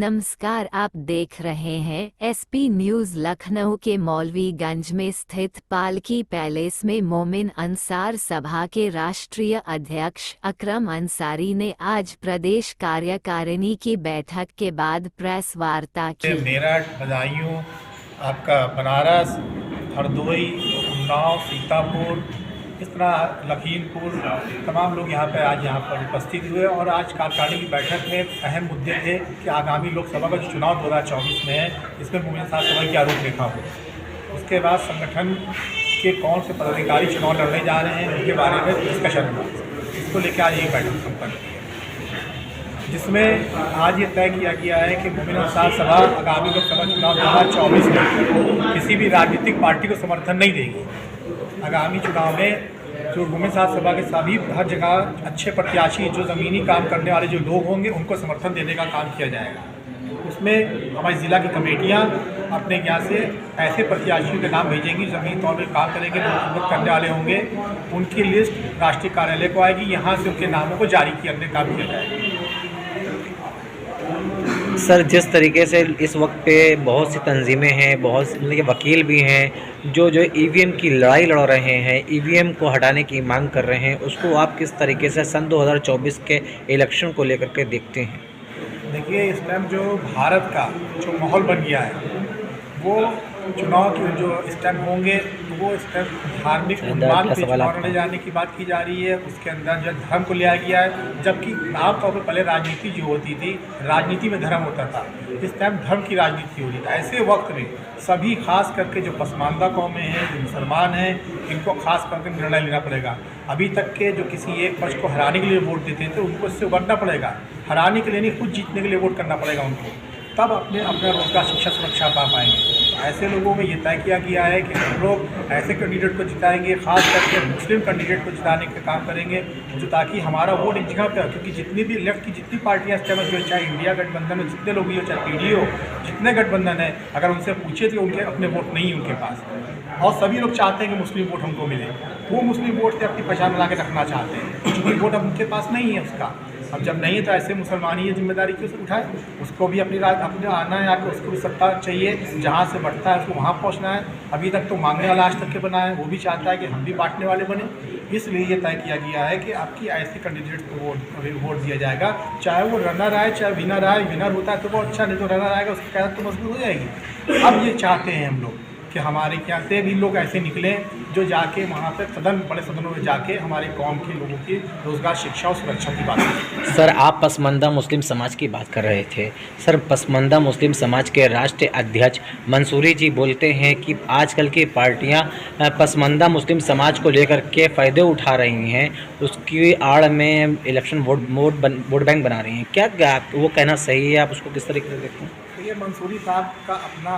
नमस्कार, आप देख रहे हैं एसपी न्यूज लखनऊ के मौलवीगंज में स्थित पालकी पैलेस में मोमिन अंसार सभा के राष्ट्रीय अध्यक्ष अकरम अंसारी ने आज प्रदेश कार्यकारिणी की बैठक के बाद प्रेस वार्ता की। मेरठ, बदायूं, आपका बनारस, हरदोई, उन्नाव, सीतापुर, इस तरह लखीमपुर, तमाम लोग यहाँ पर उपस्थित हुए और आज कार्यकारिणी की बैठक में अहम मुद्दे थे कि आगामी लोकसभा का जो चुनाव 2024 में है, इसमें मोमिन अंसार सभा की आरोप रेखा हो। उसके बाद संगठन के कौन से पदाधिकारी चुनाव लड़ने जा रहे हैं उनके बारे में डिस्कशन हुआ। इसको लेकर आज ये बैठक संपन्न की है, जिसमें आज ये तय किया गया है कि मोमिन अंसार सभा आगामी लोकसभा चुनाव 2024 में किसी भी राजनीतिक पार्टी को समर्थन नहीं देगी। आगामी चुनाव में जो मोमिन अंसार सभा के सभी हर जगह अच्छे प्रत्याशी, जो ज़मीनी काम करने वाले जो लोग होंगे, उनको समर्थन देने का काम किया जाएगा। उसमें हमारी ज़िला की कमेटियां अपने यहाँ से ऐसे प्रत्याशियों के नाम भेजेंगी, ज़मीनी तौर पर काम करेंगे, जो करने वाले होंगे, उनकी लिस्ट राष्ट्रीय कार्यालय को आएगी। यहाँ से उनके नामों को जारी करने का काम किया जाएगा। सर, जिस तरीके से इस वक्त पे बहुत सी तंजीमें हैं, बहुत से वकील भी हैं जो ईवीएम की लड़ाई लड़ रहे हैं, ईवीएम को हटाने की मांग कर रहे हैं, उसको आप किस तरीके से सन 2024 के इलेक्शन को लेकर के देखते हैं? देखिए, इस टाइम जो भारत का जो माहौल बन गया है, वो चुनाव के जो इस टाइम होंगे, तो वो इस टाइम धार्मिक उन्माद पे चुनाव लड़े जाने की बात की जा रही है। उसके अंदर जो धर्म को लिया गया है, जबकि आम तौर पर पहले राजनीति जो होती थी, राजनीति में धर्म होता था, इस टाइम धर्म की राजनीति हो रही है। ऐसे वक्त में सभी खास करके जो पसमानदा कौमें हैं, जो मुसलमान हैं, इनको खास करके निर्णय लेना पड़ेगा। अभी तक के जो किसी एक पक्ष को हराने के लिए वोट देते थे, उनको इससे उबरना पड़ेगा। हराने के लिए नहीं, खुद जीतने के लिए वोट करना पड़ेगा उनको, तब अपना रोजगार, शिक्षा, सुरक्षा पा पाएंगे। ऐसे लोगों में ये तय किया गया है कि हम लोग ऐसे कैंडिडेट को जिताएंगे, खास करके मुस्लिम कैंडिडेट को जिताने का काम करेंगे, जो ताकि हमारा वोट एक जगह पर, क्योंकि जितनी भी लेफ्ट की जितनी पार्टियां इस टाइम जो, चाहे इंडिया गठबंधन में जितने लोग भी हो, चाहे पीडी हो, जितने गठबंधन है, अगर उनसे पूछे तो उनके अपने वोट नहीं है उनके पास, और सभी लोग चाहते हैं कि मुस्लिम वोट हमको मिले। वो मुस्लिम वोट से अपनी पहचान बना के रखना चाहते हैं, क्योंकि वोट अब उनके पास नहीं है उसका। अब जब नहीं है तो ऐसे मुसलमान ही ये जिम्मेदारी क्यों से उठाए? उसको भी अपने आना है, आके उसको भी सत्ता चाहिए, जहाँ से बढ़ता है उसको वहाँ पहुँचना है। अभी तक तो मांगने वाला आज तक के बना है, वो भी चाहता है कि हम भी बांटने वाले बने। इसलिए ये तय किया गया है कि आपकी ऐसे कैंडिडेट को वोट दिया जाएगा, चाहे वो रनर आए चाहे विनर आए। विनर होता है तो वो अच्छा, नहीं तो रनर आएगा उसकी क़यादत तो मजबूत हो जाएगी। अब ये चाहते हैं हम लोग कि हमारे यहाँ से भी लोग ऐसे निकलें जो जाके वहाँ पे बड़े सदनों में जाके हमारे कौम के लोगों की रोज़गार, शिक्षा और सुरक्षा की बात करें। सर, आप पसमानदा मुस्लिम समाज की बात कर रहे थे। सर, पसमानदा मुस्लिम समाज के राष्ट्रीय अध्यक्ष मंसूरी जी बोलते हैं कि आजकल की पार्टियां पसमानदा मुस्लिम समाज को लेकर के फ़ायदे उठा रही हैं, उसकी आड़ में इलेक्शन वोट बैंक बना रही हैं। क्या वो कहना सही है? आप उसको किस तरीके से देखते हैं? तो ये मंसूरी साहब का अपना,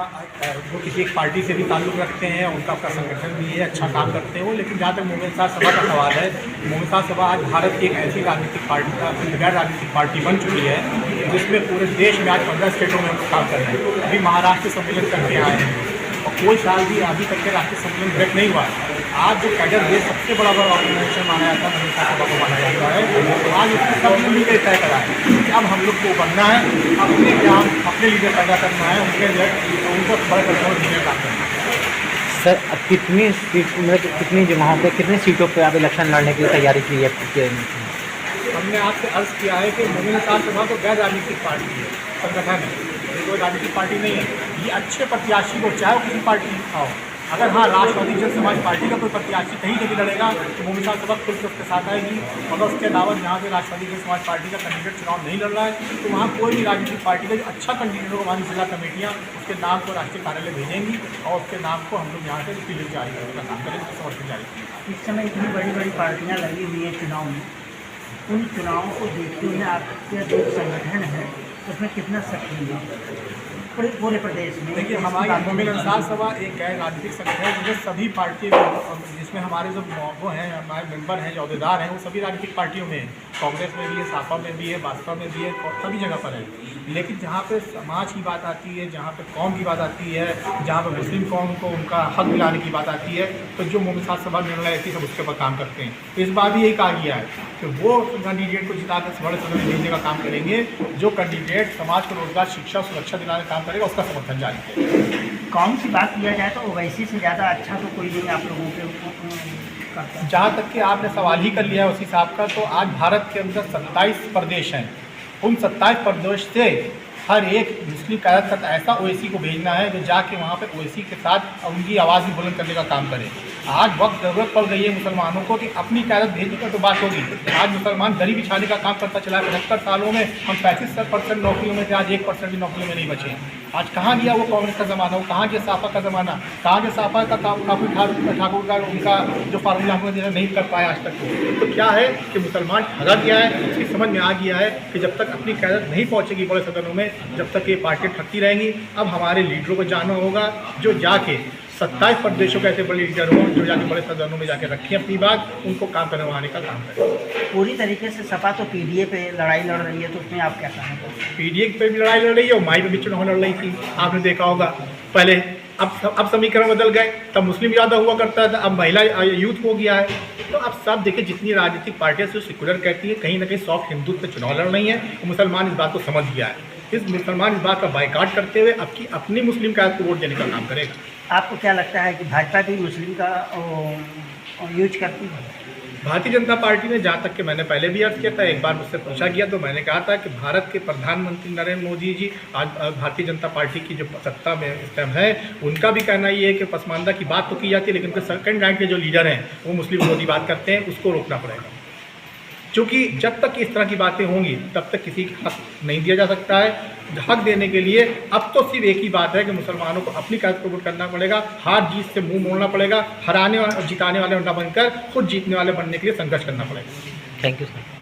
वो किसी एक पार्टी से भी ताल्लुक़ रखते हैं, उनका अपना संगठन भी है, अच्छा काम करते हैं वो। लेकिन जहाँ तक मोमिन अंसार सभा का सवाल है, मोमिन अंसार सभा आज भारत की एक ऐसी राजनीतिक पार्टी का गैर राजनीतिक पार्टी बन चुकी है, जिसमें पूरे देश में आज 15 स्टेटों में हम काम कर रहे हैं। अभी महाराष्ट्र सम्मेलन करके आए हैं और कोई साल भी अभी तक के राष्ट्रीय सम्मेलन ब्रेक नहीं हुआ है। आज जो कैडर देश सबसे बड़ा ऑर्गेनाइजेशन माना जाता है, मोमिन अंसार सभा को माना जाता है, तो आज उसने सब मिलकर तय करा है कि अब हम लोग को बनना है, अपने लीडर पैदा करना है, उनको बड़े कंट्रोल लीडर काम करना है। सर, अब कितनी सीट, मतलब कितनी जगहों पे, कितनी सीटों पे आप इलेक्शन लड़ने की तैयारी की है? हमने आपसे अर्ज़ किया है कि मोमिन अंसार सभा तो गैर राजनीतिक पार्टी है, संगठन है, ये कोई राजनीतिक पार्टी नहीं है। ये अच्छे प्रत्याशी को, चाहे वो किसी पार्टी का हो, अगर हाँ राष्ट्रवादी जन समाज पार्टी का कोई प्रत्याशी कहीं से भी लड़ेगा तो मोमिन अंसार सभा खुल के उसके साथ आएगी। अगर उसके अलावा जहाँ से राष्ट्रवादी जन समाज पार्टी का कैंडिडेट चुनाव नहीं लड़ रहा है, तो वहाँ कोई भी राजनीतिक पार्टी का जो अच्छा कैंडिडेट होगा, हमारी जिला कमेटियाँ उसके नाम को राष्ट्रीय कार्यालय भेजेंगी और उसके नाम को हम लोग यहाँ से पीलिट जारी करने का काम करेंगे, समर्थन जारी करेंगे। इस समय इतनी बड़ी बड़ी पार्टियाँ लगी हुई हैं चुनाव में, उन चुनावों को देखते हुए आपके जो संगठन है उसमें कितना सक्रिय है? पूरे प्रदेश में। देखिए, हमारी मोमिन अंसार सभा एक गैर राजनीतिक संगठन है जिसमें सभी पार्टी, जिसमें हमारे जो वो हैं, हमारे मेंबर हैं, अहदेदार हैं, वो सभी राजनीतिक पार्टियों में हैं। कांग्रेस में भी है, सापा में भी है, भाजपा में भी है, सभी जगह पर है। लेकिन जहाँ पे समाज की बात आती है, जहाँ पे कौम की बात आती है, जहाँ पे मुस्लिम कौम को उनका हक दिलाने की बात आती है, तो जो मोमिन अंसार सभा निर्णय लेती है सब उसके ऊपर काम करते हैं। इस बार भी यही कहा गया है कि वो कैंडिडेट को जिताकर बड़े सदन में भेजने का काम करेंगे। जो कैंडिडेट समाज को रोजगार, शिक्षा, सुरक्षा दिलाने का काम करेगा उसका समर्थन जारी करेगा। कौम की बात किया जाए तो ओवैसी से ज़्यादा अच्छा तो कोई नहीं आप लोगों के करता है। जहाँ तक कि आपने सवाल ही कर लिया है उसी हिसाब का, तो आज भारत के अंदर 27 प्रदेश हैं। उन 27 प्रदेश से हर एक मुस्लिम कार्यकर्ता ऐसा ओवैसी को भेजना है जो जाके वहाँ पे ओवैसी के साथ उनकी आवाज़ भी बुलंद करने का काम करे। आज वक्त ज़रूरत पड़ गई है मुसलमानों को कि अपनी क्यादत भेजने की तो बात होगी। आज मुसलमान गरीबी छाने का काम करता चला है। 75 सालों में हम 35% नौकरियों में थे, आज 1% भी नौकरियों में नहीं बचे। आज कहाँ गया वो कांग्रेस का ज़माना, वो कहाँ गया सापा का ज़माना, कहाँ गया सापा का काफी ठाकुर का उनका जो फार्मूला हमने नहीं कर पाया आज तक। तो क्या है कि मुसलमान ठगा गया है, उसकी समझ में आ गया है कि जब तक अपनी क्यादत नहीं पहुँचेगी बड़े सदनों में, जब तक ये पार्टी ठगती रहेंगी। अब हमारे लीडरों को जानना होगा जो जाके 27 प्रदेशों के ऐसे बड़े लीडर हों जो जाके बड़े सदनों में जाके रखें अपनी बात, उनको काम करवाने का काम करें। पूरी तरीके से सपा तो पीडीए पे लड़ाई लड़ रही है, तो उसमें आप क्या कहना? पीडीए पे भी लड़ाई लड़ रही है और माई पे भी चुनाव लड़ रही थी, आपने देखा होगा पहले। अब समीकरण बदल गए, तब मुस्लिम ज़्यादा हुआ करता था, अब महिला यूथ हो गया है। तो अब सब देखिए, जितनी राजनीतिक पार्टियाँ जो सेकुलर कहती है, कहीं ना कहीं सॉफ्ट हिंदुत्व पे चुनाव लड़ रही हैं। मुसलमान इस बात को समझ गया है। मुसलमान इस बात का बाइकाट करते हुए अब की अपनी मुस्लिम कायद को वोट देने का काम करेगा। आपको क्या लगता है कि भाजपा भी मुस्लिम का यूज करती है? भारतीय जनता पार्टी ने, जहाँ तक कि मैंने पहले भी अर्ज किया था, एक बार मुझसे पूछा गया तो मैंने कहा था कि भारत के प्रधानमंत्री नरेंद्र मोदी जी आज भारतीय जनता पार्टी की जो सत्ता में इस टाइम है, उनका भी कहना ये है कि पसमानदा की बात तो की जाती है, लेकिन उनके सेकंड रैंक के जो लीडर हैं वो मुस्लिम विरोधी बात करते हैं, उसको रोकना पड़ेगा। क्योंकि जब तक इस तरह की बातें होंगी तब तक किसी का हक नहीं दिया जा सकता है। हक देने के लिए अब तो सिर्फ एक ही बात है कि मुसलमानों को अपनी कायद को वोट करना पड़ेगा, हार जीत से मुंह मोड़ना पड़ेगा, हराने और जिताने वाले न बनकर खुद जीतने वाले बनने के लिए संघर्ष करना पड़ेगा। Thank you sir.